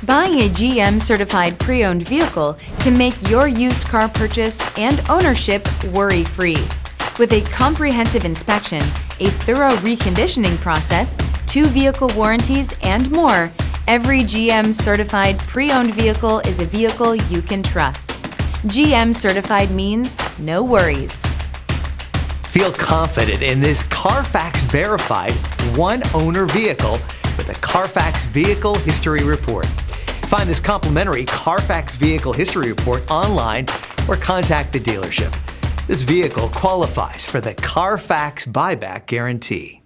Buying a GM certified pre-owned vehicle can make your used car purchase and ownership worry-free. With a comprehensive inspection, a thorough reconditioning process, 2 vehicle warranties, and more, every GM certified pre-owned vehicle is a vehicle you can trust. GM certified means no worries. Feel confident in this Carfax verified one-owner vehicle with a Carfax Vehicle History Report. Find this complimentary Carfax Vehicle History Report online or contact the dealership. This vehicle qualifies for the Carfax Buyback Guarantee.